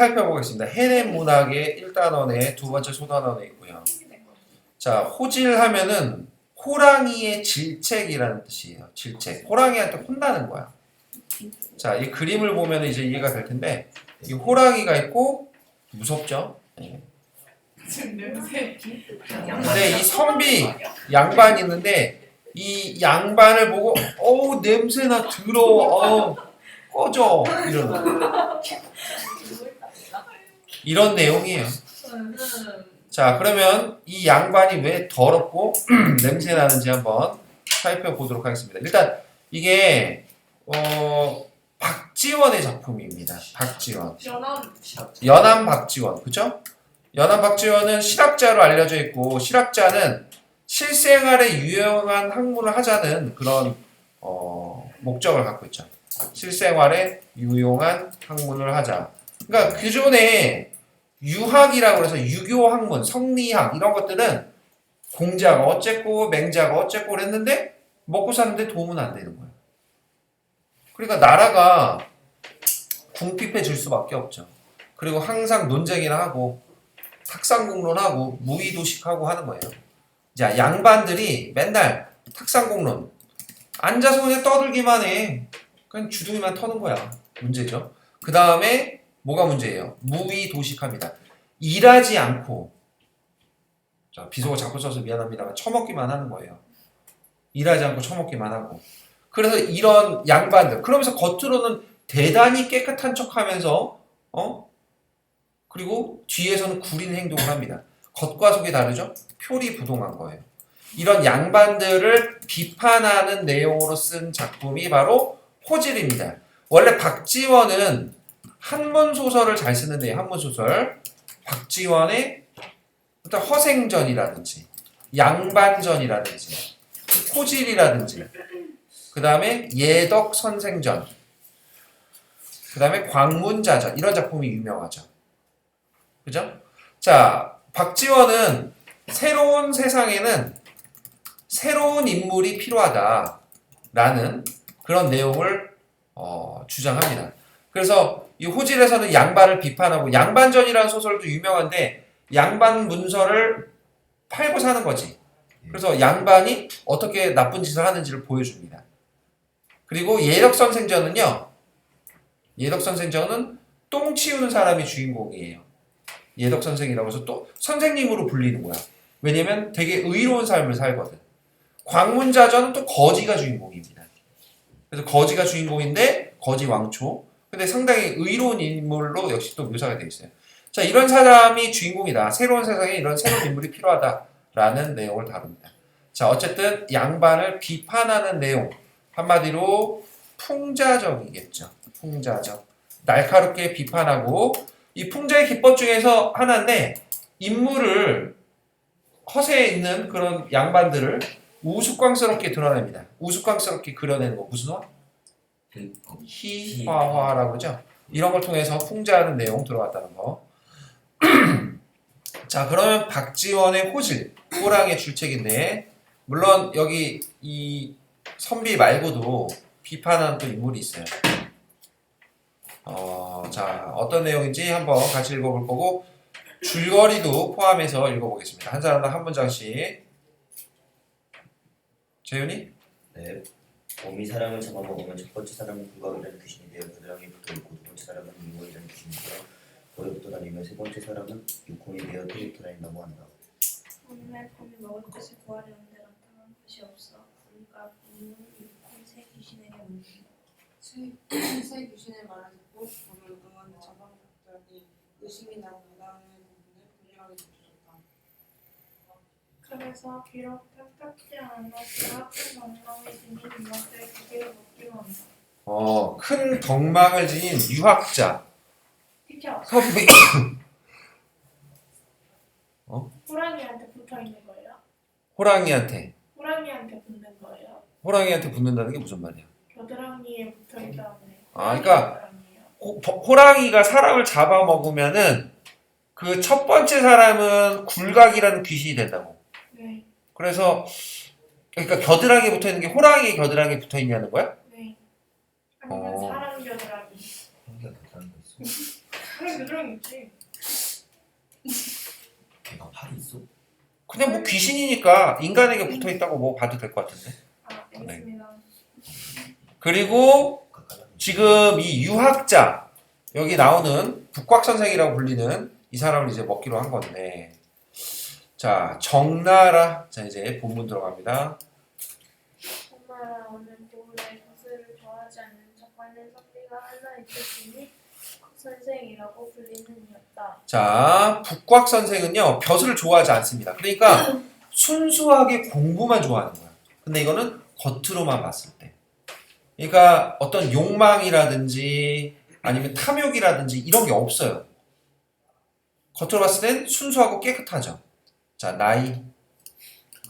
살펴보겠습니다. 해냄 문학의 1단원에 두 번째 소단원에 있고요. 자, 호질하면은 호랑이의 질책이라는 뜻이에요. 질책. 호랑이한테 혼나는 거야. 자, 이 그림을 보면 이제 이해가 될 텐데, 이 호랑이가 있고 무섭죠? 네. 근데 이 선비 양반이 있는데 이 양반을 보고 어우 냄새나 더러워 꺼져 이런 내용이에요. 자, 그러면 이 양반이 왜 더럽고 냄새 나는지 한번 살펴보도록 하겠습니다. 일단 이게 박지원의 작품입니다. 박지원. 연암 박지원, 그죠? 연암 박지원은 실학자로 알려져 있고, 실학자는 실생활에 유용한 학문을 하자는 그런 목적을 갖고 있죠. 실생활에 유용한 학문을 하자. 그러니까 기존에 유학이라고 해서 유교 학문, 성리학 이런 것들은 공자가 어쨌고 맹자가 어쨌고 그랬는데 먹고 사는데 도움은 안 되는 거예요. 그러니까 나라가 궁핍해질 수밖에 없죠. 그리고 항상 논쟁이나 하고 탁상공론하고 무의도식하고 하는 거예요. 자, 양반들이 맨날 탁상공론 앉아서 그냥 떠들기만 해. 그냥 주둥이만 터는 거야. 문제죠. 그 다음에 뭐가 문제예요? 무의도식합니다. 일하지 않고, 자, 비속어 자꾸 써서 미안합니다만 처먹기만 하는 거예요. 일하지 않고 처먹기만 하고. 그래서 이런 양반들, 그러면서 겉으로는 대단히 깨끗한 척하면서 그리고 뒤에서는 구린 행동을 합니다. 겉과 속이 다르죠? 표리부동한 거예요. 이런 양반들을 비판하는 내용으로 쓴 작품이 바로 호질입니다. 원래 박지원은 한문소설을 잘 쓰는데요. 한문소설. 박지원의 일단 허생전이라든지 양반전이라든지 호질이라든지 그 다음에 예덕선생전 그 다음에 광문자전 이런 작품이 유명하죠. 그죠? 자, 박지원은 새로운 세상에는 새로운 인물이 필요하다라는 그런 내용을 주장합니다. 그래서 이 호질에서는 양반을 비판하고 양반전이라는 소설도 유명한데 양반 문서를 팔고 사는 거지. 그래서 양반이 어떻게 나쁜 짓을 하는지를 보여줍니다. 그리고 예덕선생전은요. 예덕선생전은 똥 치우는 사람이 주인공이에요. 예덕선생이라고 해서 또 선생님으로 불리는 거야. 왜냐면 되게 의로운 삶을 살거든. 광문자전은 또 거지가 주인공입니다. 그래서 거지가 주인공인데 거지 왕초. 근데 상당히 의로운 인물로 역시 또 묘사가 되어 있어요. 자, 이런 사람이 주인공이다. 새로운 세상에 이런 새로운 인물이 필요하다라는 내용을 다룹니다. 자, 어쨌든 양반을 비판하는 내용. 한마디로 풍자적이겠죠. 풍자적. 날카롭게 비판하고 이 풍자의 기법 중에서 하나인데 인물을 허세에 있는 그런 양반들을 우스꽝스럽게 드러냅니다. 우스꽝스럽게 그려내는 거 무슨 화? 희화화라고 그러죠. 이런 걸 통해서 풍자하는 내용 들어왔다는 거. 자, 그러면 박지원의 호질, 호랑이의 줄책인데 물론 여기 이 선비 말고도 비판하는 또 인물이 있어요. 자, 어떤 내용인지 한번 같이 읽어볼 거고 줄거리도 포함해서 읽어보겠습니다. 한 사람당 한 문장씩. 재윤이? 네. 곰이 사람을 잡아먹으면 첫 번째 사람은 국악이라는 귀신이 되어 겨드랑이에 붙어있고 두 번째 사람은 이모이라는 귀신이 되어 볼에 붙어다니며 세 번째 사람은 육혼이 되어 털이 붙어다닌다고 한다. 오늘 곰이 먹을 것을 구하려는데 나타난 것이 없어 그러니까 곰은 육혼 새 귀신에게 묻는다. 새 귀신의 말을 듣고 곰을 그만 잡아먹더니 의심이 나고 나다는 부분을 분명하게 느껴졌다. 그래서 비록 딱딱지 않았으나 큰 엉망을 지닌 유학자의 기계를 먹기로 한다. 큰 덕망을 지닌 유학자. 피켜. 선비. 호랑이한테 붙어 있는 거예요? 호랑이한테 붙는 거예요? 호랑이한테 붙는다는 게 무슨 말이야? 겨드랑이에 붙어 있다네. 그러니까 호랑이가 사람을 잡아먹으면은 그 첫 번째 사람은 굴각이라는 귀신이 된다고. 네. 그래서 그러니까 겨드랑이에 붙어 있는 게 호랑이의 겨드랑이에 붙어 있냐는 거야? 네. 아니면 사람 겨드랑이. 그런 교정 있지. 걔가 팔이 있어? 그냥 뭐 귀신이니까 인간에게 붙어 있다고 뭐 봐도 될 것 같은데. 아, 알겠습니다. 그리고 지금 이 유학자 여기 나오는 북곽 선생이라고 불리는 이 사람을 이제 먹기로 한 건데, 자 정나라, 자 이제 본문 들어갑니다. 정나라 오늘 고을에 것을 좋아하지 않는 척하는 선비가 하나 있었으니 선생이라고 불리는 이었다. 자 북곽 선생은요 벼슬을 좋아하지 않습니다. 그러니까 순수하게 공부만 좋아하는 거야. 근데 이거는 겉으로만 봤을 때. 그러니까 어떤 욕망이라든지 아니면 탐욕이라든지 이런 게 없어요. 겉으로 봤을 땐 순수하고 깨끗하죠. 자 나이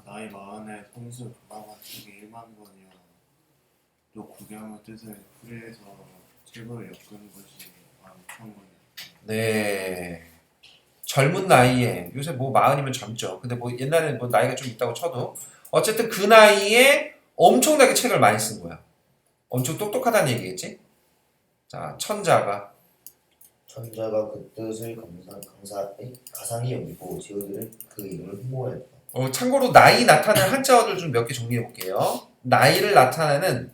나이 마흔에 통수 그가가 책이 1만 권이요. 또 구경의 뜻을 풀이해서 책을 엮은 것이 15,000권이요. 네. 젊은 나이에 요새 뭐 마흔이면 젊죠. 근데 뭐 옛날에는 뭐 나이가 좀 있다고 쳐도 어쨌든 그 나이에 엄청나게 책을 많이 쓴 거야. 엄청 똑똑하다는 얘기겠지? 자 천자가 천자가 그 뜻을 가상히 여기고 제후들은 그 이름을 흠모하였다. 참고로 나이 나타내는 한자어들 좀 몇 개 정리해 볼게요. 나이를 나타내는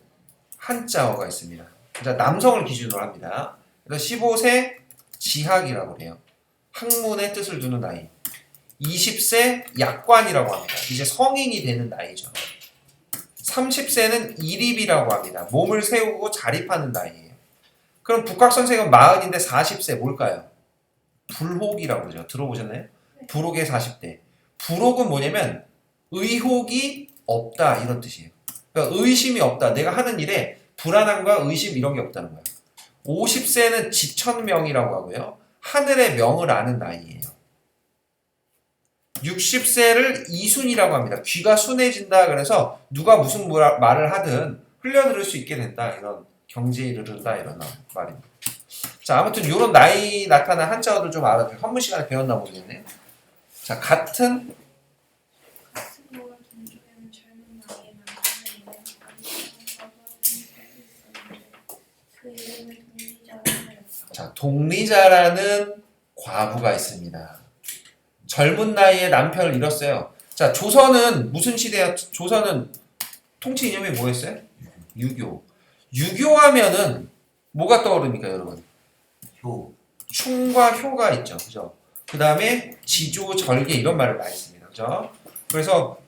한자어가 있습니다. 자 남성을 기준으로 합니다. 그래서 15세 지학이라고 해요. 학문의 뜻을 두는 나이. 20세 약관이라고 합니다. 이제 성인이 되는 나이죠. 30세는 일입이라고 합니다. 몸을 세우고 자립하는 나이예요. 그럼 북학 선생은 40인데 40세 뭘까요? 불혹이라고 그러죠. 들어보셨나요? 불혹의 40대. 불혹은 뭐냐면 의혹이 없다 이런 뜻이에요. 그러니까 의심이 없다. 내가 하는 일에 불안함과 의심 이런 게 없다는 거예요. 50세는 지천명이라고 하고요. 하늘의 명을 아는 나이예요. 60세를 이순이라고 합니다. 귀가 순해진다. 그래서 누가 무슨 말을 하든 흘려들을 수 있게 된다. 이런 경지에 이르른다. 이런 말입니다. 자, 아무튼 이런 나이 나타난 한자어들 좀 알아두세요. 한문 시간에 배웠나 모르겠네요. 자, 같은 같은 모가 동쪽에는 젊은 나이에 남편을 그 이름을 동리자라고 하였다. 자, 동리자라는 과부가 있습니다. 젊은 나이에 남편을 잃었어요. 자, 조선은 무슨 시대야? 조선은 통치 이념이 뭐였어요? 유교. 유교하면은 뭐가 떠오릅니까, 여러분? 효. 충과 효가 있죠. 그죠? 그 다음에 지조, 절개 이런 말을 많이 씁니다. 그죠? 그래서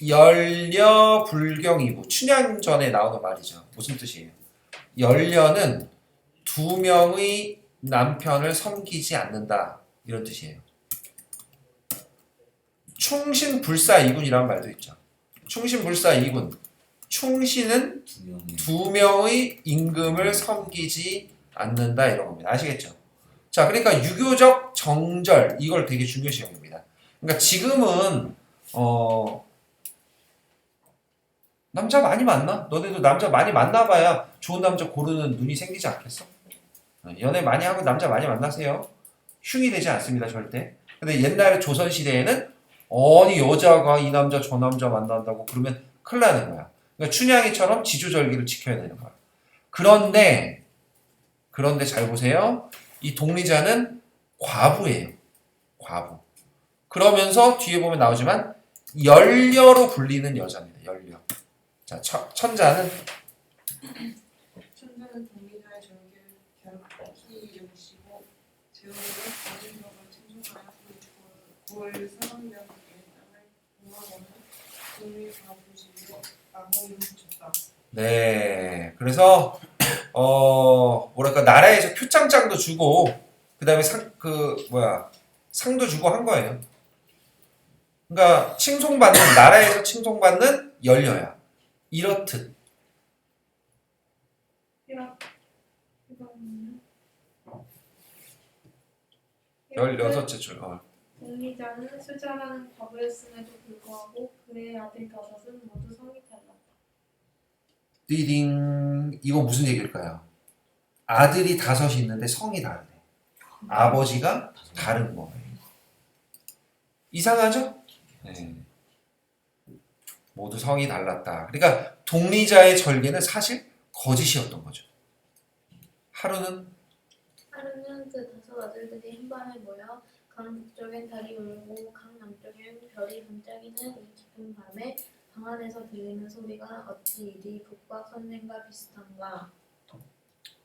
열려, 불경이부 춘향전에 나오는 말이죠. 무슨 뜻이에요? 열려는 두 명의 남편을 섬기지 않는다. 이런 뜻이에요. 충신불사이군이라는 말도 있죠. 충신불사이군. 충신은 두 명의 임금을 섬기지 않는다 이런 겁니다. 아시겠죠? 자, 그러니까 유교적 정절 이걸 되게 중요시 여깁니다. 그러니까 지금은 남자 많이 만나? 너네도 남자 많이 만나봐야 좋은 남자 고르는 눈이 생기지 않겠어? 연애 많이 하고 남자 많이 만나세요. 흉이 되지 않습니다, 절대. 근데 옛날에 조선시대에는 아니 여자가 이 남자 저 남자 만난다고 그러면 큰일 나는 거야. 그러니까 춘향이처럼 지조절기를 지켜야 되는 거야. 그런데 잘 보세요. 이 동리자는 과부예요. 과부. 그러면서 뒤에 보면 나오지만 열녀로 불리는 여자입니다. 열녀. 자, 천자는 천자는 동리자의 절개를 갸륵히 여기시고 제후들은 다른 벽을 청소하여 구월 사방면의 땅을 공하거나 동리 가부시며 나무를 붙였다. 네. 그래서 뭐랄까 나라에서 표창장도 주고 그다음에 상도 주고 한 거예요. 그러니까 칭송받는 나라에서 칭송받는 열녀야. 이렇듯. 이거는 16째 줄. 동리자는 수자라는 과부였음에도 불구하고 그의 아들 다섯은 모두 성이 달랐다. 띠딩. 이거 무슨 얘기일까요? 아들이 5이 있는데 성이 다르네. 아버지가 다른 거예요. 이상하죠? 네. 모두 성이 달랐다. 그러니까 동리자의 절개는 사실 거짓이었던 거죠. 하루는 하루는 그 다섯 아들들이 한밤에 모여 강 북쪽엔 달이 울고 강 남쪽엔 별이 반짝이는 이 깊은 밤에 방 안에서 들리는 소리가 어찌 이리 북과 선생과 비슷한가.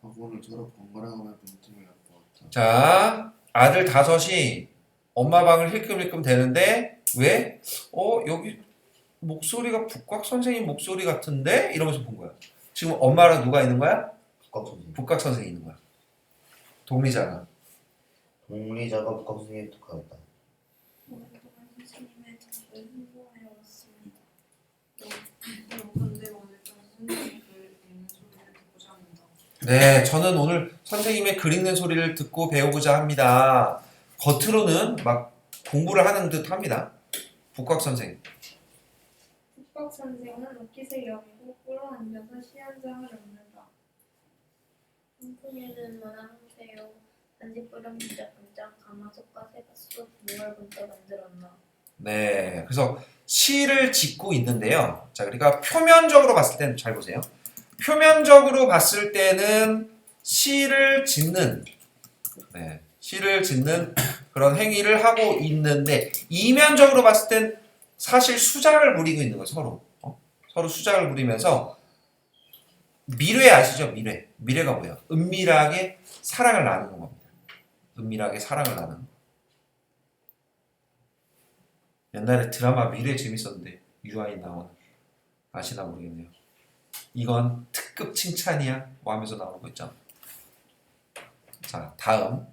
하고는 서로 번갈아가며 눈등을 엿보았다. 자, 아들 다섯이 엄마 방을 힐끔힐끔 대는데 왜? 여기 목소리가 북각 선생님 목소리 같은데? 이러면서 본 거야. 지금 엄마랑 누가 있는 거야? 북각 선생님. 북각 선생이 있는 거야. 동리자가. 동리자가 북각 선생님에 독하였다. 오랫동안 선생님의 덕을 홍보하여 왔습니다. 근데 오늘따라 선생님이 글 읽는 소리를 듣고자 합니다. 네, 저는 오늘 선생님의 글 읽는 소리를 듣고 배우고자 합니다. 겉으로는 막 공부를 하는 듯 합니다. 북각 선생. 북박 선생은 옷깃을 여미고 꿇어 앉아서 시 한 장을 읽는다. 한풍에는 만하세요. 단지뿌럼 반짝반짝 가마솥과 새밭으로 무얼 번쩍 만들었나. 네, 그래서 시를 짓고 있는데요. 자, 그러니까 표면적으로 봤을 때는 잘 보세요. 표면적으로 봤을 때는 시를 짓는 그런 행위를 하고 있는데 이면적으로 봤을 땐 사실 수작을 부리고 있는 거예요. 서로 수작을 부리면서 미래 아시죠? 미래가 뭐예요? 은밀하게 사랑을 나누는 겁니다. 은밀하게 사랑을 나누는 거. 옛날에 드라마 미래 재밌었는데 유아인 나오는 아시나 모르겠네요. 이건 특급 칭찬이야 뭐 하면서 나오는 거 있죠. 자, 다음.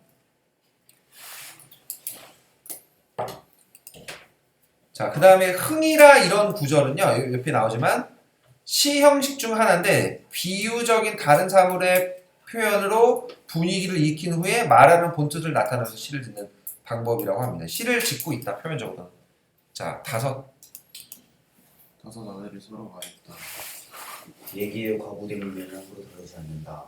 자, 그 다음에 흥이라 이런 구절은요, 옆에 나오지만 시 형식 중 하나인데 비유적인 다른 사물의 표현으로 분위기를 익힌 후에 말하는 본뜻을 나타내서 시를 짓는 방법이라고 합니다. 시를 짓고 있다, 표면적으로는. 자, 다섯 아들이 서로 말했다. 얘기에 과부된 일은 함부로 다루지 않는다.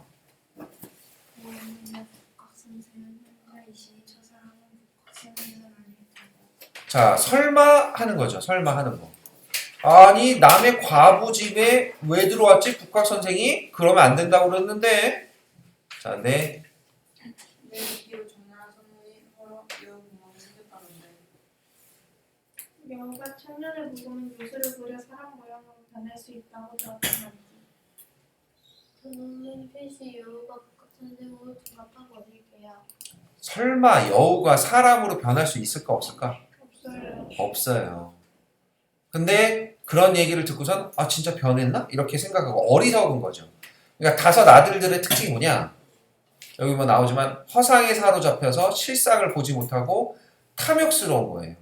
오늘날 북박 선생은 현가이시니 저 사람은 북박 선생은 아닐 테고. 자, 설마 하는 거죠. 설마 하는 거. 아니, 남의 과부 집에 왜 들어왔지? 북학 선생이? 그러면 안 된다고 그랬는데. 자, 네. 내 얘기로 전날 선생이 서로 매우 공감이 생겼다는데 여우가 청년을 묵으면 요술을 부려 사람 모양으로 변할 수 있다고 들었던 말이지. 그놈은 필시 여우가 북각 선생으로 둔갑한 것일게야. 설마 여우가 사람으로 변할 수 있을까 없을까? 없어요. 없어요. 근데 그런 얘기를 듣고선 아 진짜 변했나? 이렇게 생각하고 어리석은 거죠. 그러니까 다섯 아들들의 특징이 뭐냐? 여기 뭐 나오지만 허상에 사로잡혀서 실상을 보지 못하고 탐욕스러운 거예요.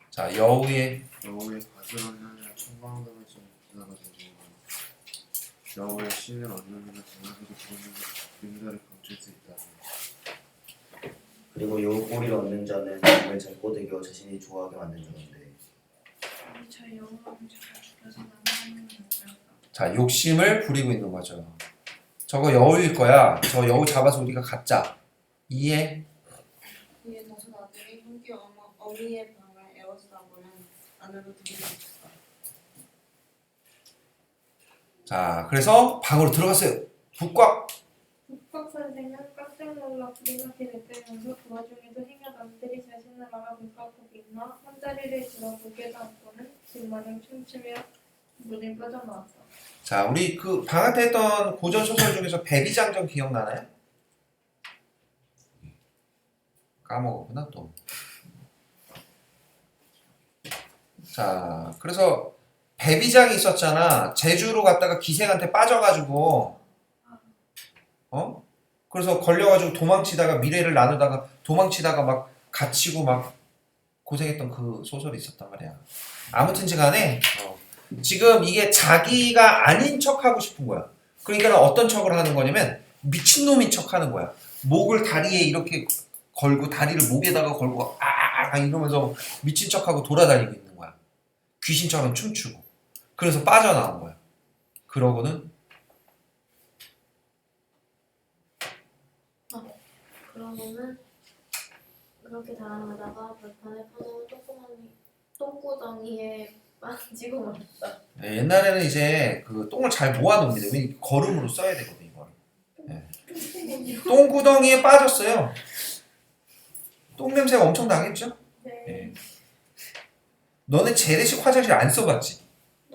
자, 여우의 가스런 향이라 청광등을 지는 기사가 되고 여우의 신을 얻는 일을 정확하게 부르는 빙자를 감출 수 있다. 그리고 요 꼬리를 얻는 자는 남을 잘 꼬드겨 자신이 좋아하게 만든 자인데. 우리 저 여우를 제가 죽여서 남자는 여자가. 자, 욕심을 부리고 있는 거죠. 저거 여우일 거야. 저 여우 잡아서 우리가 갖자. 이해? 그의 다섯 아들이 함께 어미의 방을 에워싸고는 안으로 들이닥쳤다. 자, 그래서 방으로 들어갔어요. 북곽. 북박 선생은 깜짝 놀라 불이 나게 내빼면서 그 와중에도 행여 남들이 자신을 알아볼까 보기나 한자리를 들어 보게도 않고는 집마냥 춤추며 문을 빠져나왔어. 자, 우리 그 방학 때 했던 고전 소설 중에서 배비장전 기억나나요? 까먹었구나 또. 자, 그래서 배비장이 있었잖아. 제주로 갔다가 기생한테 빠져가지고 그래서 걸려가지고 도망치다가 미래를 나누다가 도망치다가 막 갇히고 막 고생했던 그 소설이 있었단 말이야. 아무튼지 간에 지금 이게 자기가 아닌 척하고 싶은 거야. 그러니까 어떤 척을 하는 거냐면 미친놈인 척하는 거야. 목을 다리에 이렇게 걸고 다리를 목에다가 걸고 이러면서 미친 척하고 돌아다니고 있는 거야. 귀신처럼 춤추고. 그래서 빠져나온 거야. 그러고는 그러고는 그렇게 달아나다가 벌판에 파놓은 똥구덩이에 빠지고 말았다. 옛날에는 이제 그 똥을 잘 모아놓습니다. 걸음으로 써야 되거든 이걸. 네. 똥구덩이에 빠졌어요. 똥 냄새가 엄청 나겠죠? 네. 예. 너네 재래식 화장실 안 써봤지?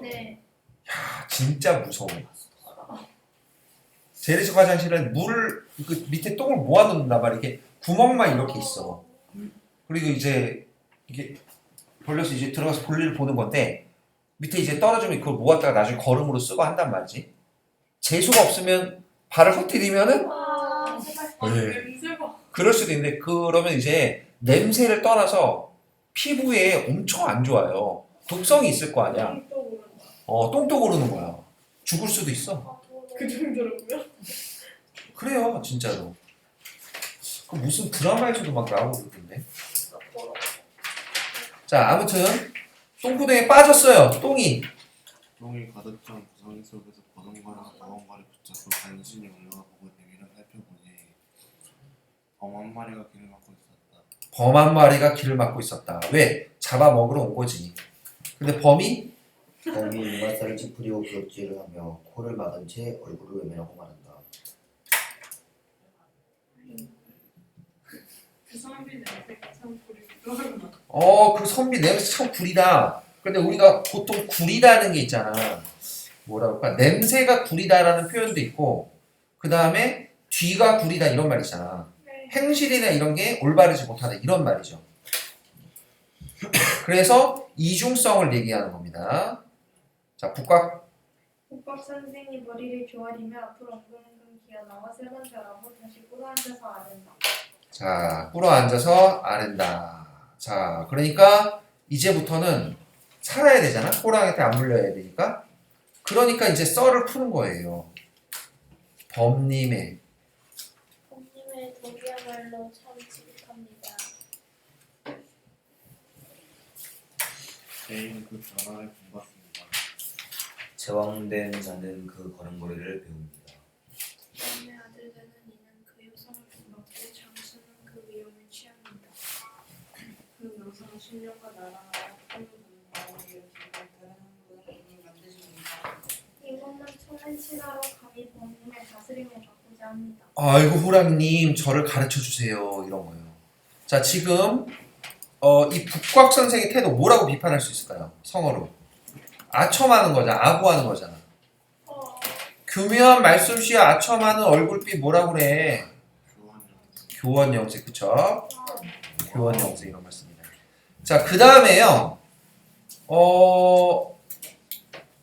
네. 아, 진짜 무서워. 재래식 화장실은 물을 그 밑에 똥을 모아놓는단 말이야. 이렇게 구멍만 이렇게 있어. 그리고 이제 이게 벌려서 이제 들어가서 볼일을 보는 건데 밑에 이제 떨어지면 그걸 모았다가 나중에 거름으로 쓰고 한단 말이지. 재수가 없으면 발을 흩뜨리면은 와, 네. 냄새가. 그럴 수도 있는데 그러면 이제 냄새를 떠나서 피부에 엄청 안 좋아요. 독성이 있을 거 아니야. 또 오른다. 똥도 오르는 거야. 죽을 수도 있어. 그 정도로고요? 그래요, 진짜로. 그 무슨 드라마에서도 막 나오고 그러던데. 자, 아무튼 똥구덩이에 빠졌어요. 똥이. 똥이 가득 찬 구덩이 속에서 버둥거리고 버둥거리 붙잡고 간신히 올라가 보고 내밀어 살펴보니 범 한 마리가 길을 막고 있었다. 범 한 마리가 길을 막고 있었다. 왜? 잡아먹으러 온 거지. 근데 범이 범이 이마살을 찌푸리고 기역질을 하며 코를 막은 채 얼굴을 외면하고 말한다. 그 선비 냄새가 참 부리기도 하구나. 그 선비 냄새 참 구리다. 근데 우리가 보통 구리다는 게 있잖아. 뭐라 그럴까? 냄새가 구리다라는 표현도 있고 그 다음에 뒤가 구리다 이런 말 있잖아. 네. 행실이나 이런 게 올바르지 못하다 이런 말이죠. 그래서 이중성을 얘기하는 겁니다. 자, 북각. 국밥 선생이 머리를 조아리며 앞으로 엉덩이금 기어 나와 설거지하고 다시 꿇어앉아서 아른다. 자, 꿇어 앉아서 아른다. 자, 그러니까 이제부터는 살아야 되잖아. 호랑이한테 안 물려야 되니까. 그러니까 이제 썰을 푸는 거예요. 범님의 봄님의 독이야말로 참 지극합니다. 개인은 그 변화를 본받습니다. 제왕된 자는 그 걸음걸이를 배웁니다. 마음의 아들 되는 이는 그 요성을 본받고 장수는 그 위용을 취합니다. 그 명성은 실력과 나라와 힘을 보는 마음을 일으키고 다른 한국을 하나님 만드십니다. 이것만 처음 신하로 감히 범님의 다스림을 바꾸자 합니다. 아이고 호랑님 저를 가르쳐 주세요 이런 거예요. 자 지금 이 북곽 선생의 태도 뭐라고 비판할 수 있을까요? 성어로 아첨하는 거잖아. 아부하는 거잖아. 교묘한 말솜씨에 아첨하는 얼굴빛 뭐라고 그래? 교원 영세 그쵸? 교원 영세 이런 말씀입니다. 자 그 다음에요.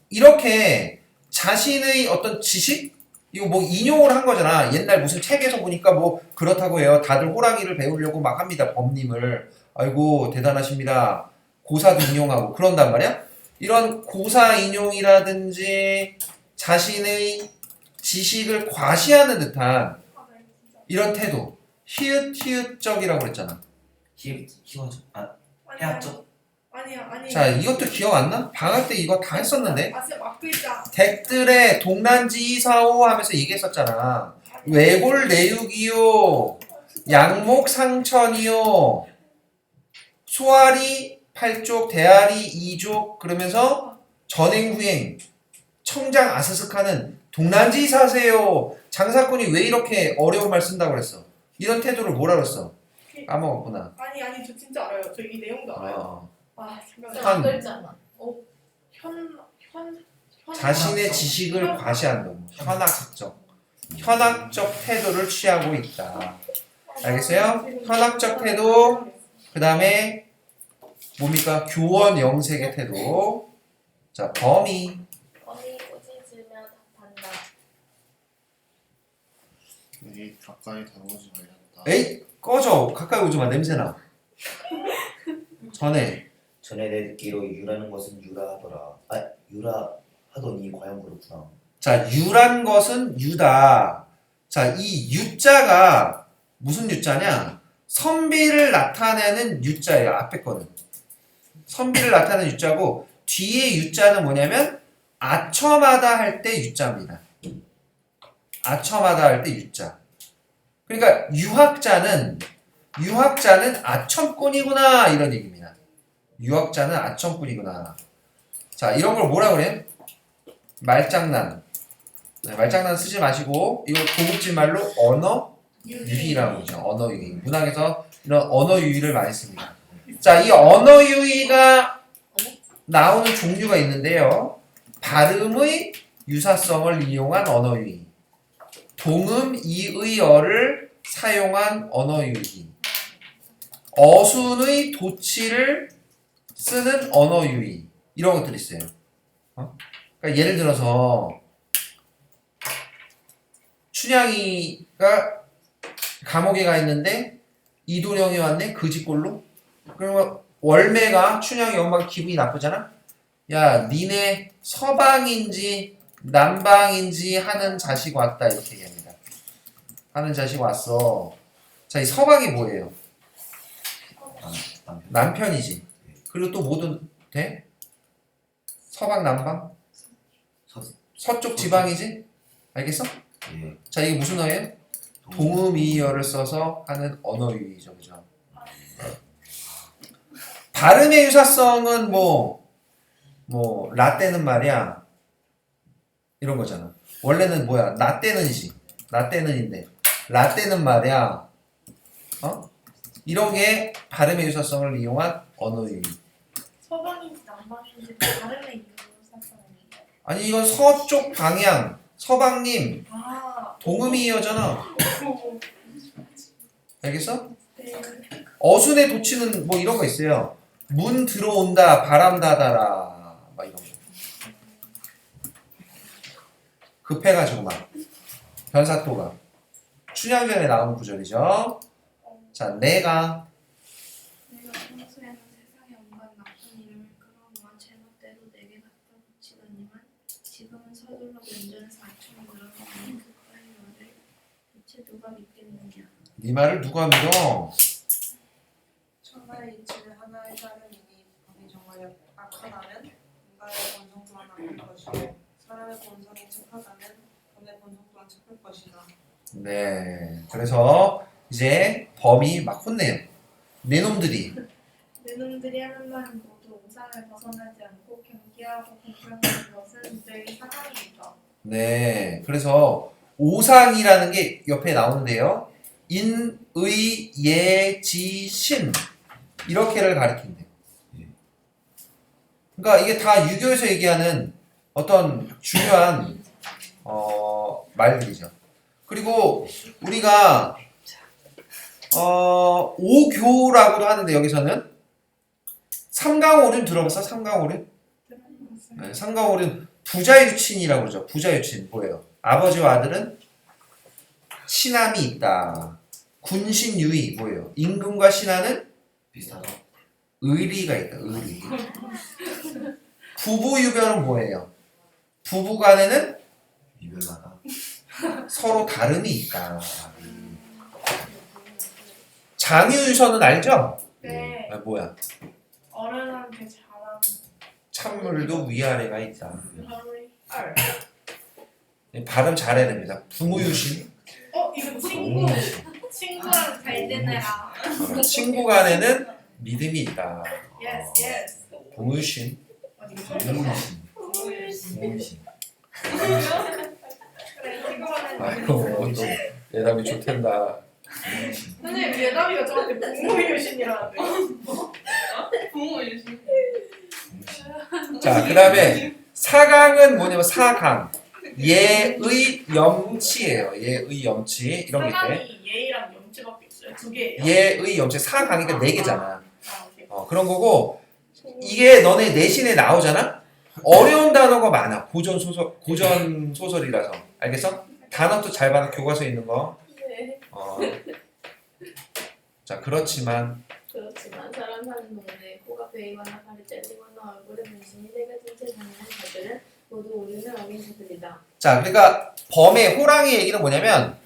이렇게 자신의 어떤 지식 이거 뭐 인용을 한 거잖아. 옛날 무슨 책에서 보니까 뭐 그렇다고 해요. 다들 호랑이를 배우려고 막 합니다. 범님을. 아이고 대단하십니다. 고사도 인용하고 그런단 말이야. 이런 고사 인용이라든지 자신의 지식을 과시하는 듯한 이런 태도. 히읗히읗적이라고 그랬잖아. 희화적 아니야. 해학적 아니야. 자 이것도 기억 안 나? 방학 때 이거 다 했었는데. 쌤 앞글자. 댁들의 동난지사오 하면서 얘기했었잖아. 외골 내육이요, 양목상천이요, 소아리 8족, 대아리 2족 그러면서 전행후행, 청장 아스스카는 동난지사세요. 장사꾼이 왜 이렇게 어려운 말 쓴다고 그랬어? 이런 태도를 뭐라 그랬어? 까먹었구나. 아니 저 진짜 알아요. 저 이 내용도 알아요. 잠깐만. 현. 글자만. 현 자신의 지식을 과시한다. 현학적 태도를 취하고 있다. 알겠어요? 현학적 태도, 그 다음에 뭡니까? 교원 영색의 태도. 자, 범위. 범이 꾸짖으며 답한다. 이 가까이 다가오지 말란다. 에이, 꺼져. 가까이 오지 마. 냄새나. 전에. 전에 내 듣기로 유라는 것은 유라하더라. 유라 하더니 과연 그렇구나. 자, 유란 것은 유다. 자, 이 유자가 무슨 유자냐? 선비를 나타내는 유자예요. 앞에 거는. 선비를 나타내는 유자고 뒤에 유자는 뭐냐면 아첨하다 할 때 유자입니다. 아첨하다 할 때 유자. 그러니까 유학자는 아첨꾼이구나 이런 얘기입니다. 유학자는 아첨꾼이구나. 자, 이런 걸 뭐라 그래? 말장난. 네, 말장난 쓰지 마시고 이거 고급진 말로 언어 유희라고 하죠. 언어 유희. 문학에서 이런 언어 유희를 많이 씁니다. 자, 이 언어 유희가 나오는 종류가 있는데요. 발음의 유사성을 이용한 언어 유희, 동음 이의어를 사용한 언어 유희, 어순의 도치를 쓰는 언어 유희, 이런 것들이 있어요. 그러니까 예를 들어서 춘향이가 감옥에 가 있는데 이도령이 왔네, 그 집골로. 그러면 월매가 춘향이 엄마가 기분이 나쁘잖아. 야, 니네 서방인지 남방인지 하는 자식 왔다, 이렇게 얘기합니다. 하는 자식 왔어. 자, 이 서방이 뭐예요? 남편이지. 그리고 또 뭐든 돼? 서방 남방? 서쪽 지방이지? 알겠어? 예. 자, 이게 무슨 어예요? 동음이어를 써서 하는 언어 유희죠, 그죠? 발음의 유사성은 뭐 라떼는 말이야 이런 거잖아. 원래는 뭐야? 라떼는이지. 라떼는인데 라떼는 말이야. 이런 게 발음의 유사성을 이용한 언어 유희. 서방인지 남방인지 다른의 유사성인데. 아니 이건 서쪽 방향, 서방님 아, 동음이어잖아. 알겠어? 네. 어순의 도치는 뭐 이런 거 있어요. 문 들어온다, 바람 닫아라, 막 이런 거. 급해가지고 막 변사토가 춘향전에 나오는 구절이죠. 자, 내가 평소에는 세상의 온갖 나쁜 일을 그러므로 제멋대로 내게 갖다 붙이더니만 지금은 서둘러 면전에서 악충이 늘어나니 그까이 말을 대체 누가 믿겠느냐. 네 말을 누가 믿어? 천하의 이치는 하나의 따름이니 범이 정말 악하다면 인간의 본성 또한 악할 것이고 사람의 본성이 착하다면 범의 본성 또한 착할 것이다. 네. 그래서 이제 범이 막 혼내요. 내 놈들이. 내 놈들이 하는 말은 모두 우상을 벗어나지 않고 경계하고 공평한 것은 이들의 사랑이다. 네. 그래서 오상이라는 게 옆에 나오는데요. 인, 의, 예, 지, 신 이렇게를 가리킨대요. 그러니까 이게 다 유교에서 얘기하는 어떤 중요한 말들이죠. 그리고 우리가 오교라고도 하는데 여기서는 삼강오륜 들어봤어? 삼강오륜? 네, 삼강오륜 부자유친이라고 그러죠. 부자유친 뭐예요? 아버지와 아들은 친함이 있다. 군신유의 뭐예요? 임금과 신하는 비슷하죠? 의리가 있다. 의리. 부부유별은 뭐예요? 부부간에는 이별마다 서로 다름이 있다. 장유유서는 알죠? 네. 아, 뭐야? 어른한테 잘하는 찬물도 위아래가 있다. 알. 발음 잘해야 됩니다. 부무유신. 이거 친구랑 잘 지내라. 친구 간에는 믿음이 있다. Yes, yes. 부무유신. 부모이신 그래, 친구랑 아이고, 또 예담이 좋댄다. 선생님 예담이가 저한테 부모 유신이라는데. 부모 유신. 자, 그 다음에 사강은 뭐냐면 사강. 예의 염치예요. 예의 염치. 이런 게 있대. 사람이 예의랑 염치밖에 없어요. 두 개예요. 예의 염치. 사강이니까 네 개잖아. 아, 오케이. 그런 거고, 이게 너네 내신에 나오잖아? 어려운 단어가 많아. 고전 소설이라서. 알겠어? 단어도 잘 받아. 교과서에 있는 거. 네. 자, 그렇지만 사람 사는 동네에 코가 베이거나 발이 잘리거나 얼굴에 문신이 새겨진 채 다니는 자들은 모두 오륜을 어긴 자들이다. 자, 그러니까 범의 호랑이 얘기는 뭐냐면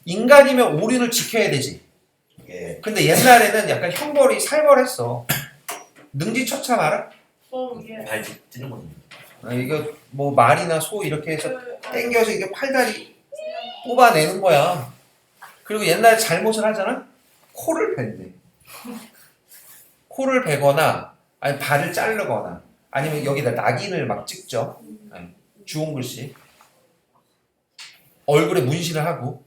인간이면 오륜을 지켜야 되지. 예. 근데 옛날에는 약간 형벌이 살벌했어. 능지처참 알아? 예. 발 찌는 거죠. 이거 뭐 말이나 소 이렇게 해서 그, 땡겨서 이게 팔다리 뽑아내는 거야. 그리고 옛날에 잘못을 하잖아? 코를 벤대. 코를 베거나 아니 발을 자르거나 아니면 여기다 낙인을 막 찍죠. 주홍 글씨. 얼굴에 문신을 하고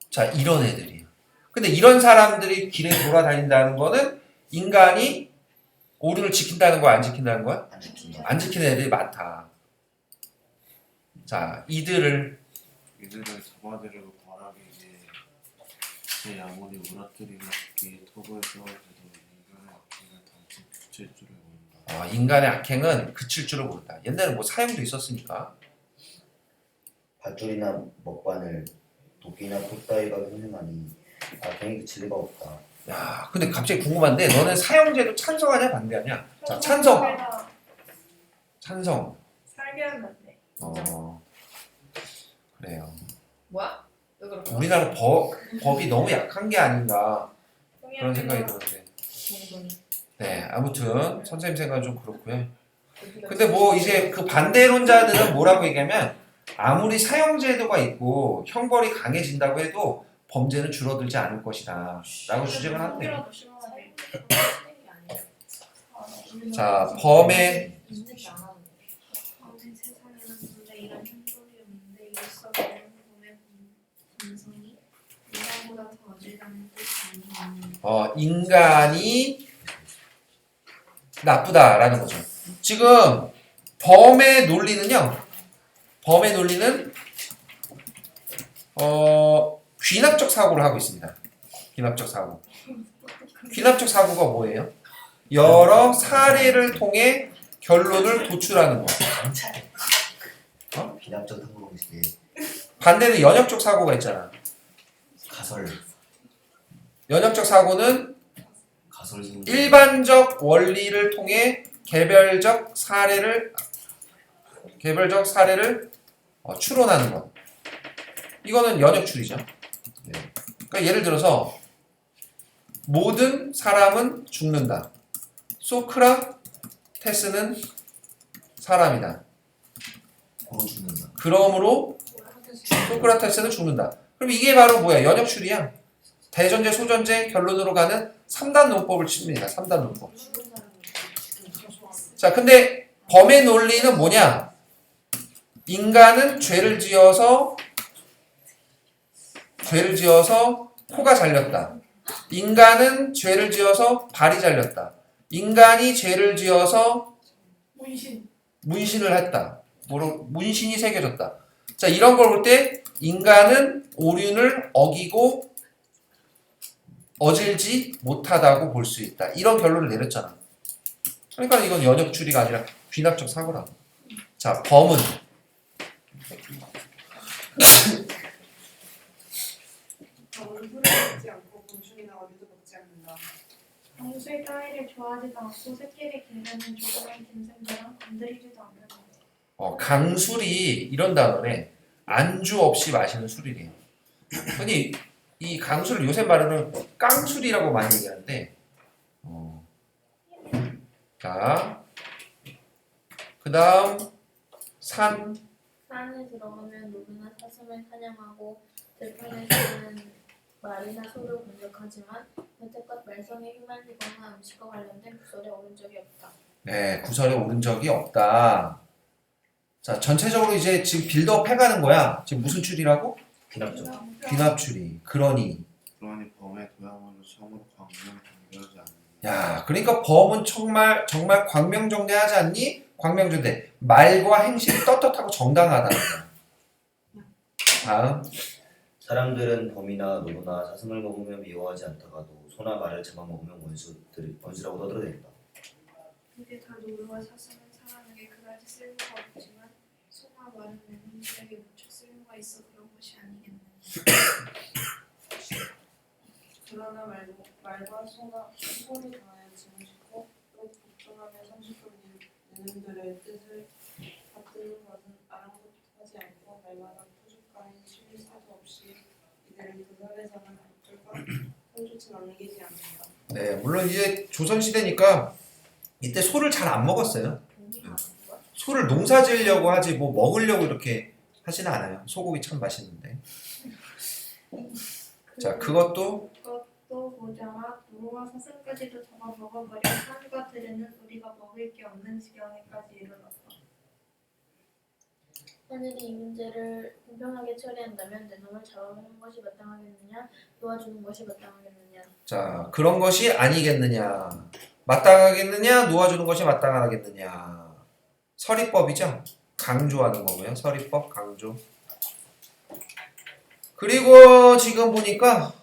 자 이런 애들이에요. 근데 이런 사람들이 길에 돌아다닌다는 거는 인간이 오류를 지킨다는 거야 안 지킨다는 거야? 안 지킨다. 안 지키는 애들이 많다. 자 이들을 잡아들이고 바라기지 제 아무리 우라뜨리고 싶기 턱을 세워도 인간의 악행은 단지 그칠 줄을 모른다. 인간의 악행은 그칠 줄을 모른다. 옛날에 뭐 사형도 있었으니까. 밧줄이나 먹바늘, 도끼나 콧다위가 흉흉하니 악행이 그칠 리가 없다. 야 근데 갑자기 궁금한데 너는 사형제도 찬성하냐 반대하냐? 자 찬성. 찬성. 살게 하면 안 돼. 그래요. 뭐야? 왜 그런 거야? 우리나라 법이 너무 약한 게 아닌가 그런 생각이 드는데. 공손히. 네, 아무튼 선생님 생각은 좀 그렇고요. 근데 뭐 이제 그 반대론자들은 뭐라고 얘기하면 아무리 사형제도가 있고 형벌이 강해진다고 해도 범죄는 줄어들지 않을 것이다 라고 주장을 한대요. 자, 범의 있는지 안 하는데. 세상에는 근데 이런 형벌이 없는데 이로써 그런 몸의 본성이 인간보다 더 어질다는 뜻이 아니냐. 인간이 나쁘다라는 거죠. 지금 범의 논리는요. 범의 논리는 귀납적 사고를 하고 있습니다. 귀납적 사고. 귀납적 사고가 뭐예요? 여러 사례를 통해 결론을 도출하는 거. 비납적 탐구가 있을 때 반대는 연역적 사고가 있잖아. 가설 연역적 사고는 세우는 일반적 원리를 통해 개별적 사례를 추론하는 것. 이거는 연역추리죠. 네. 그러니까 예를 들어서 모든 사람은 죽는다. 소크라테스는 사람이다. 고로 죽는다. 그러므로 소크라테스는 죽는다. 그럼 이게 바로 뭐야? 연역추리야. 대전제, 소전제, 결론으로 가는 3단 논법을 칩니다. 3단 논법. 자, 근데 범의 논리는 뭐냐? 인간은 죄를 지어서 코가 잘렸다. 인간은 죄를 지어서 발이 잘렸다. 인간이 죄를 지어서 문신을 했다. 문신이 새겨졌다. 자, 이런 걸 볼 때 인간은 오륜을 어기고 어질지 못하다고 볼 수 있다. 이런 결론을 내렸잖아. 그러니까 이건 연역추리가 아니라 귀납적 사고라고. 자, 범은 범은 풀을 먹지 않고 곤충이나 어류도 먹지 않는다. 강수의 따위를 좋아하지도 않고 새끼를 기르는 조그만 짐승들은 건드리지도 않는다. 강술이 이런 단어네. 안주 없이 마시는 술이래요. 흔히 이 강술을 요새 말하는 깡술이라고 많이 얘기하는데 자, 그 다음 산그 산에 들어가면 노루나 사슴을 사냥하고 들판에서는 말이나 소를 공격하지만 여태껏 말썽에 휘말리거나 음식과 관련된 구설에 오른 적이 없다. 네, 구설에 오른 적이 없다. 자, 전체적으로 이제 지금 빌드업 해가는 거야. 지금 무슨 추리라고? 비납적. 귀납추리. 그러니 범의 도양으로 처음으로 광명 정리하지 않는다. 야, 그러니까 범은 정말 광명정대하지 않니? 광명정대. 말과 행실이 떳떳하고 정당하다는 거야. 다음. 사람들은 범이나 노루나 사슴을 먹으면 미워하지 않다가도 소나 말을 잡아먹으면 원수라고 떠들어댄다. 근데 다 노루와 사슴은 사람에게 그다지 쓸모가 없지만 소나 말은 맹인들에게 무척 쓸모가 있어 그런 것이 아니겠느냐. 그러나 말과 손이 닿아야 짐을 싣고 또 복종하며 성실로 내는들의 뜻을 받드는 것은 아랑곳하지 않고 말마다 푸죽하니 쉴 새도 없이 이들을 도살해서는 복종과 손좋지 남기지 않는다. 네, 물론 이제 조선시대니까 이때 소를 잘 안 먹었어요. 소를 농사 지으려고 하지 뭐 먹으려고 이렇게 하지는 않아요. 소고기 참 맛있는데. 자, 그것도 모자라 노루와 사슴까지도 잡아 먹어버려 산과 들에는 우리가 먹을 게 없는 지경에까지 이르렀다. 하늘이 이 문제를 공평하게 처리한다면 내 놈을 잡아먹는 것이 마땅하겠느냐 놓아주는 것이 마땅하겠느냐. 자, 그런 것이 아니겠느냐. 마땅하겠느냐, 놓아주는 것이 마땅하겠느냐. 서리법이죠. 강조하는 거고요. 서리법 강조. 그리고 지금 보니까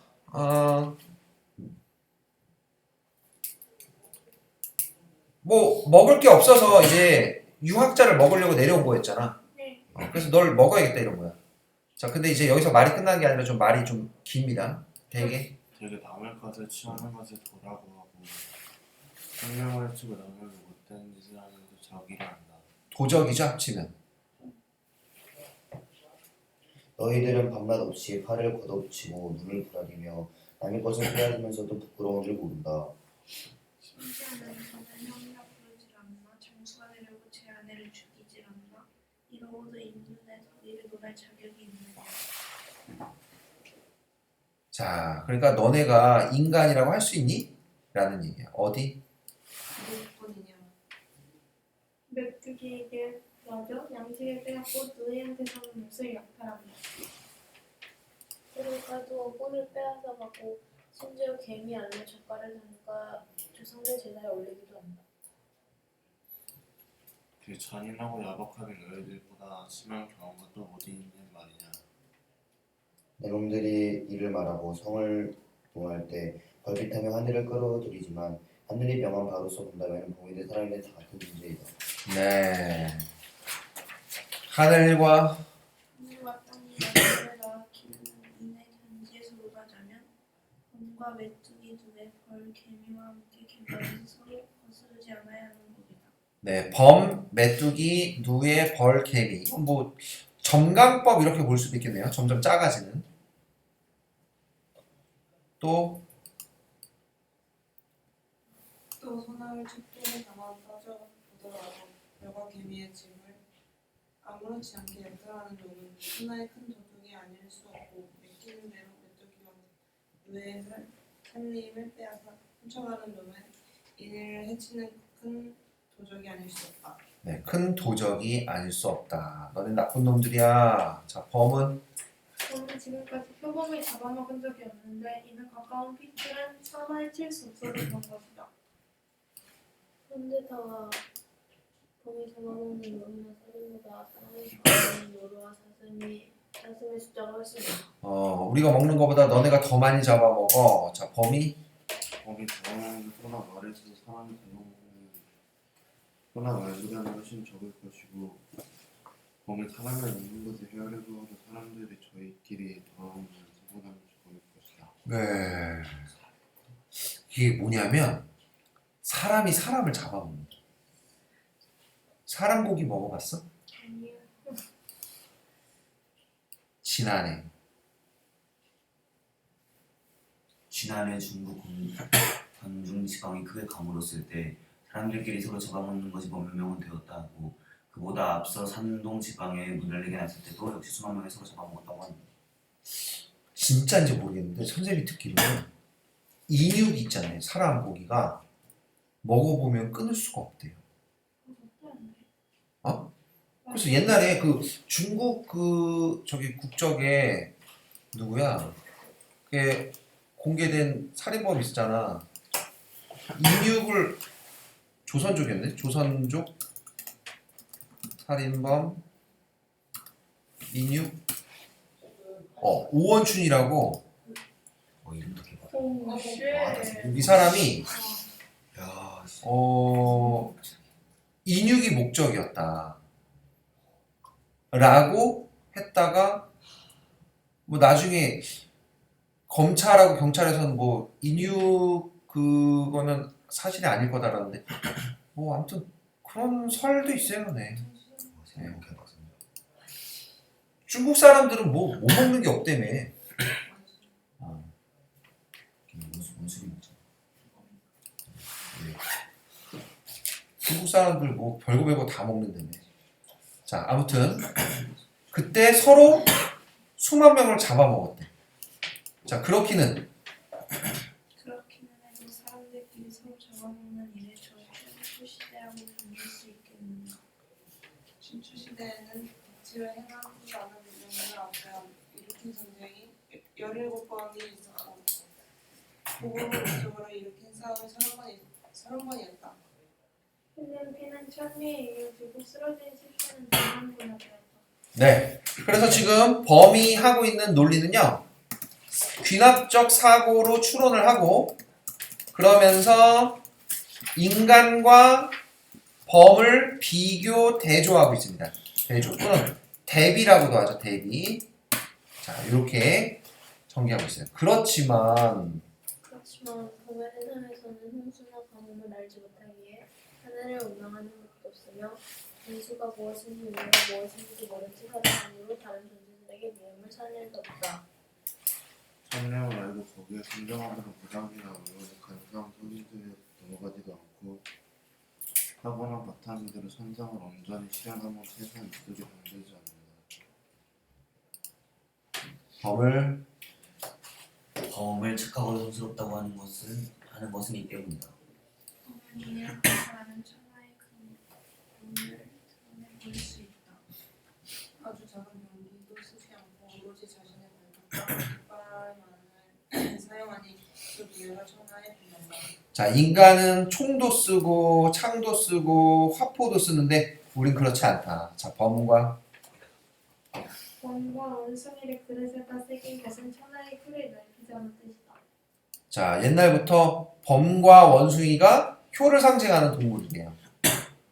뭐 먹을 게 없어서 이제 유학자를 먹으려고 내려온 거였잖아. 네. 그래서 널 먹어야겠다 이런 거야. 자, 근데 이제 여기서 말이 끝난 게 아니라 좀 말이 좀 깁니다. 되게. 남의 것을 취하는 것을 도라고 하고 생명을 치고 남을 못된 짓을 하면서 저기를 한다. 도적이죠, 합치면. 너희들은 밤낮 없이 팔을 걷어붙이고 눈을 부라리며 남의 것을 빼앗으면서도 부끄러움을 모른다. 심지어는 저는 형이라 부르질 않나 장수가 되려고 제 아내를 죽이질 않나 이러고도 인문에서 이를 논할 자격이 있느냐. 자, 그러니까 너네가 인간이라고 할 수 있니? 라는 얘기야. 어디? 누구뿐이냐. 메뚜기에게 맞아 양식을 빼앗고 누이한테 사는 몫을 약탈한다. 꿀을 까두어 꿀을 빼앗아 가고 심지어 개미 알로 젓갈을 담가 조상들 제사에 올리기도 한다. 그 잔인하고 야박하게 너희들보다 심한 경험가 또 어디 있는 말이냐. 내 놈들이 이를 말하고 성을 동할 때 벌핏하며 하늘을 끌어들이지만 하늘이 명한 바로서 본다면 봉인된 사람이 다 같은 존재이다. 네. 하늘과 하늘과 땅이 나를 낳기는 이내 견지에서 놀아자면 범과 메뚜기 눈에 벌 개미와 함께 갯벌에서 서로 거스르지 않아야 하는 법이다. 네, 범, 메뚜기, 누에, 벌, 개미. 이건 뭐 점강법 이렇게 볼 수도 있겠네요. 점점 작아지는. 또 또 소나무 촛불에 담아 빠져 보더라도 별과 개미의 짐을 아무렇지 않게 역사하는 놈은 하나의 큰 도둑이 아닐 수 없고 맡기는 대로 메뚜기와 누에 살림을 빼앗아 훔쳐가는 놈은 이를 해치는 큰 도적이 아닐 수 없다. 네, 큰 도적이 아닐 수 없다. 너네 나쁜 놈들이야. 자, 범은 저는 지금까지 표범을 잡아먹은 적이 없는데 이는 가까운 핏줄은 차마 해칠 수 없어서 그런 것이다. 그런데 다 범이 잡아먹는 요리나 살인보다 땅에 잡아먹는 요리와 사슴의 숫자가 훨씬 많아. 우리가 먹는 것보다 너네가 더 많이 잡아먹어. 자, 범이 거기 잡아먹는 소나 말에서 사람이 잡아먹는 소나 말보다는 훨씬 적을 것이고 범이 사람을 먹는 것을 헤아려고 하고 사람들이 저희끼리 돌아오는 서보다는 적을 것이다. 네. 이게 뭐냐면 사람이 사람을 잡아먹는 거야. 사람 고기 먹어봤어? 아니요. 지난해. 지난해 중국 관중 지방이 크게 가물었을 때 사람들끼리 서로 잡아먹는 것이 법명은 되었다고. 그보다 앞서 산동 지방에 문을 내게 났을 때도 역시 수만 명이 서로 잡아먹었다고 합니다. 진짜인지 모르겠는데 선생님이 듣기로는 인육 있잖아요. 사람 고기가 먹어보면 끊을 수가 없대요. 그래서 옛날에 그 중국 그 저기 국적에 누구야? 그게 공개된 살인범 있었잖아. 인육을 조선족이었네. 조선족 살인범 인육 오원춘이라고 이름도 개발. 오, 쉣. 이 사람이 야, 인육이 목적이었다. 라고 했다가 뭐 나중에 검찰하고 경찰에서는 뭐 인육 그거는 사실이 아닐 거다라는데 뭐 아무튼 그런 설도 있어요. 네. 생각해봤습니다. 중국 사람들은 뭐 못 먹는 게 없다며. 원숭이 먹자. 중국 사람들 뭐 별거 별거 다 먹는다며. 자, 아무튼 그때 서로 수만 명을 잡아먹었대. 자, 그렇기는 해도 사람들끼리 서로 잡아먹는 일을 저희 신추시대라고 불릴 수 있겠는가? 신추시대에는 이치를 행한다는 내용을 앞에 일으킨 전쟁이 17번이 있었고 복음을 목적으로 일으킨 싸움이 30번이었다. 흘린 피는 천리에 이어지고 쓰러진 십자는 대만군에 되었다. 네. 그래서 지금 범이 하고 있는 논리는요. 귀납적 사고로 추론을 하고 그러면서 인간과 범을 비교 대조하고 있습니다. 대조 또는 대비라고도 하죠. 대비. 자, 이렇게 전개하고 있어요. 그렇지만 범의 세상에서는 홍수나 가뭄을 알지 못하기에 하늘을 운명하는 것도 없으며 원수가 무엇인지 우리가 무엇인지 모른 채 사람으로 다른 존재들에게 미움을 살릴 수 없다. 천명을 알고 거기에 순종하는 무당이나 의원의 간사한 소리들에 넘어가지도 않고 타고난 바타미들의 선상을 온전히 실현하면 세상 이득이 만들지 않는다. 범을 범을 착하고 성스럽다고 하는 것은 이 때문이다. 어머니의 사람은 천하의 큰 돈을 드러내볼 수 있다. 아주 작은 병기도 쓰지 않고 오로지 자신의 발톱과 이빨만을 사용하니 그 비유가 천하의 분양다. 자, 인간은 총도 쓰고 창도 쓰고 화포도 쓰는데 우린 그렇지 않다. 자, 범과 원과 원숭이를 그릇에다 새긴 것은 천하의 풀을 넓히자는 뜻이다. 자, 옛날부터 범과 원숭이가 효를 상징하는 동물이에요.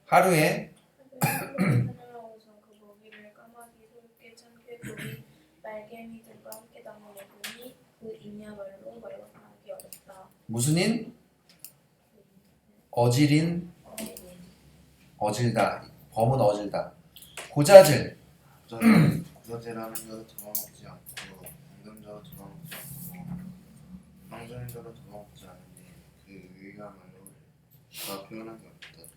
하루에 하늘하고서 그 먹이를 까마귀, 솔개, 참깨, 고기, 말개미 등과 함께 담아 먹으니 그 인야말로 말하기 어렵다. 무슨 인? 어질인, 어질다. 범은 어질다. 고자질. 고자질하는 자도 잡아먹지 않고 방금자도 잡아먹지 않고 황정인 자도 잡아먹지 않으니 그 의의가말로 다 표현하기 어렵다.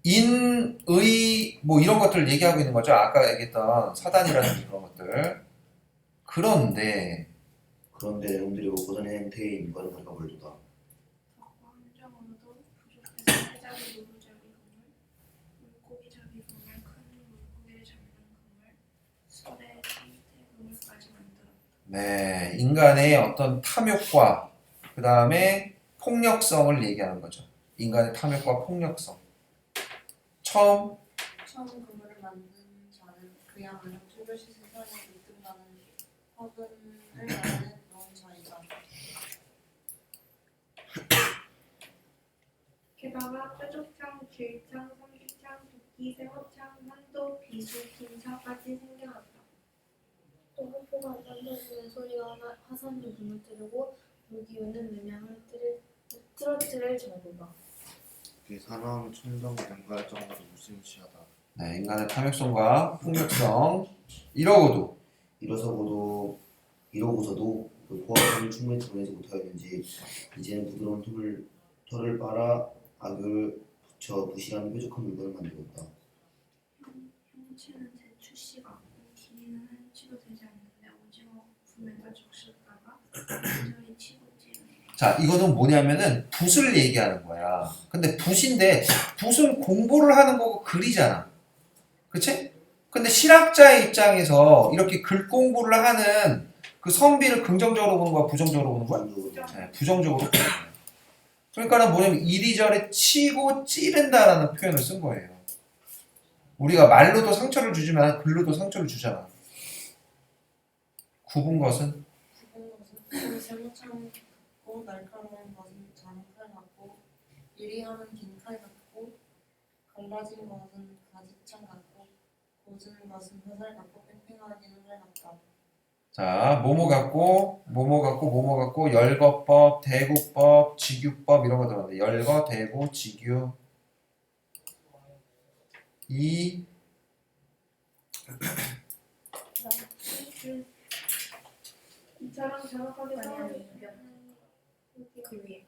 인의 뭐 이런 것들을 얘기하고 있는 거죠. 아까 얘기했던 사단이라든지 그런 것들. 그런데 내용들이 고전의 행태의 인과는 다르가 벌도다. 덕과 함정으로도 부족해서 해자리 노루잡이 그물, 물고기 잡이 그물, 큰 물고기를 잡는 그물, 술에 탱태 그물까지 만들었다. 네, 인간의 어떤 탐욕과 그 다음에 폭력성을 얘기하는 거죠. 인간의 탐욕과 폭력성. 처음 처음 그물을 만든 자는 그야말로 뚜렷이 세상에 믿든다는 화분을 안에 넣은 자이다. 게다가 뾰족창, 길창, 삼기창, 도끼, 세워창, 한도, 비수, 긴차까지 생겨났다. 또 화포가 던져지는 소리가 화산을 무너뜨리고 물기운은 음양을 트로트를 정도다. 그 사나운 천정 능가할 정도로 무시무시하다. 네, 인간의 탐욕성과 폭력성 이러고도 이러고서도 그 보아함을 충분히 드러내지 못하였는지 이제는 부드러운 털을 빨아 악을 붙여 부실한 뾰족한 물건을 만들었다. 형체는 대추씨가 없고 길이는 한 치도 되지 않는데 오징어 부품에다 적셨다가 완전히 치고 찌르네. 자, 이거는 뭐냐면은 붓을 얘기하는 거야. 근데 붓인데 붓은 공부를 하는 거고 글이잖아. 그치? 근데 실학자의 입장에서 이렇게 글 공부를 하는 그 선비를 긍정적으로 보는 거야, 부정적으로 보는 거야? 네, 부정적으로 보는 거야. 그러니까는 뭐냐면 이리저리 치고 찌른다라는 표현을 쓴 거예요. 우리가 말로도 상처를 주지만 글로도 상처를 주잖아. 굽은 것은 굽은 것은 세모창고 날카로운 것은 작은 칼 같고 유리함은 긴 칼 같고 갈라진 것은 가지창 같고 고즈는 것은 화살 같고 팽팽하기는 활 같다. 자, 뭐뭐 갖고 열거법, 대구법, 직유법 이런 거 들었는데 열거, 대구, 직유 이처럼 잔혹하게 싸우는 그 위에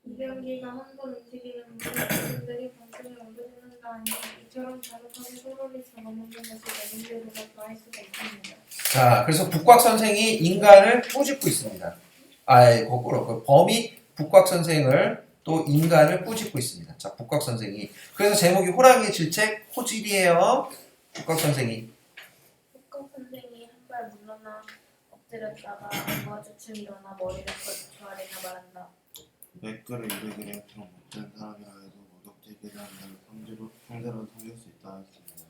이병기가 한 번 움직이는 무리들이 방송에 옮겨지는가 아니면 이처럼 잔혹하게 서로를 잡아먹는 것이 내분대로가 더할 수가 있습니다. 자, 그래서 북곽 선생이 인간을 꾸짖고 있습니다. 거꾸로 그 범이 북곽 선생을 또 인간을 꾸짖고 있습니다. 자, 북곽 선생이 그래서 제목이 호랑이의 질책 호질이에요. 북곽 선생이 엎드렸다가 마주쳐 일어나 머리를 조아리며 말한다. 내 글을 이르기를 그런 못된 사람이라 해도 모독되기를 한다면 상대로 섬길 수 있다 했습니다.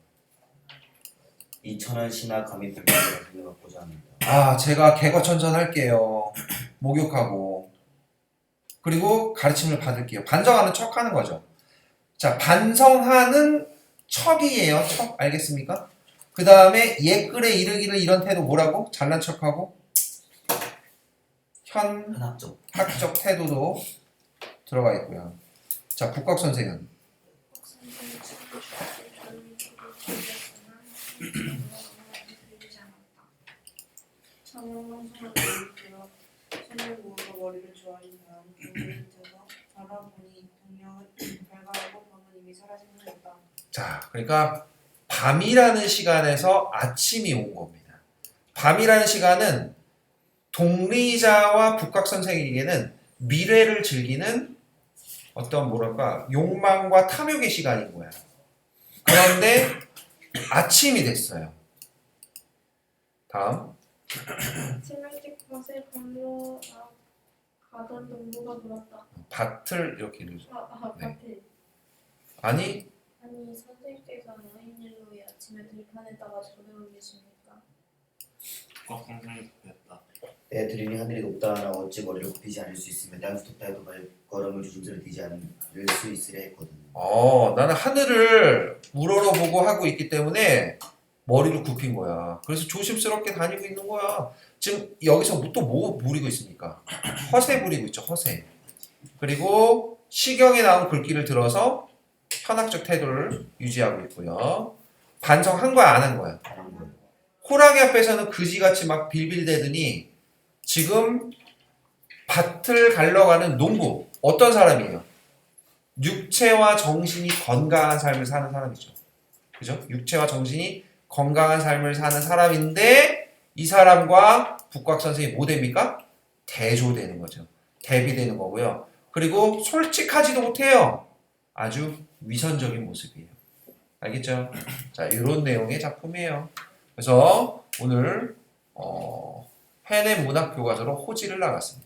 이 천한 신하 감히 불법을 생각하고자 합니다. 아, 제가 개거천선할게요. 목욕하고. 그리고 가르침을 받을게요. 반성하는 척 하는 거죠. 자, 반성하는 척이에요. 척. 알겠습니까? 그 다음에 옛글에 이르기를 이런 태도 뭐라고? 잘난 척하고 현학적 현학적 태도도 들어가 있고요. 자, 북곽 선생은 선생님은 친구 주었을 별을 들렸으나 들리지 않았다. 청명성성을 보이며 손을 모으고 머리를 조아린 다음 동료를 떼서 바라보니 동료의 발가락과 밤은 이미 사라진 듯했다. 자, 그러니까 밤이라는 시간에서 아침이 온 겁니다. 밤이라는 시간은 동리자와 북각 선생에게는 미래를 즐기는 어떤 뭐랄까 욕망과 탐욕의 시간인 거야. 그런데 아침이 됐어요. 다음. 치명적 밭에 건너 가던 농부가 물었다. 밭을 이렇게 읽죠. 네. 밭에. 아니 아니 선생님께서 노인일로 이 아침에 들판에다가 저녁을 계십니까? 꽉 선생이 답했다. 내 들이니 하늘이 높다 하나 어찌 머리를 굽히지 않을 수 있으며 땅이 깊다 해도 발걸음을 주춤스레 뛰지 않을 수 있으려 했거든. 나는 하늘을 우러러보고 하고 있기 때문에 머리를 굽힌 거야. 그래서 조심스럽게 다니고 있는 거야. 지금 여기서 또 뭐 부리고 있습니까? 허세 부리고 있죠. 허세. 그리고 시경에 나온 글귀를 들어서 현학적 태도를 유지하고 있고요. 반성한 거야, 안 한 거야? 안 한 거예요. 호랑이 앞에서는 그지같이 막 빌빌대더니 지금 밭을 갈러가는 농부. 어떤 사람이에요? 육체와 정신이 건강한 삶을 사는 사람이죠. 그죠? 육체와 정신이 건강한 삶을 사는 사람인데 이 사람과 북곽 선생이 뭐 됩니까? 대조되는 거죠. 대비되는 거고요. 그리고 솔직하지도 못해요. 아주 위선적인 모습이에요. 알겠죠? 자, 이런 내용의 작품이에요. 그래서 오늘 해내 문학 교과서로 호지를 나갔습니다.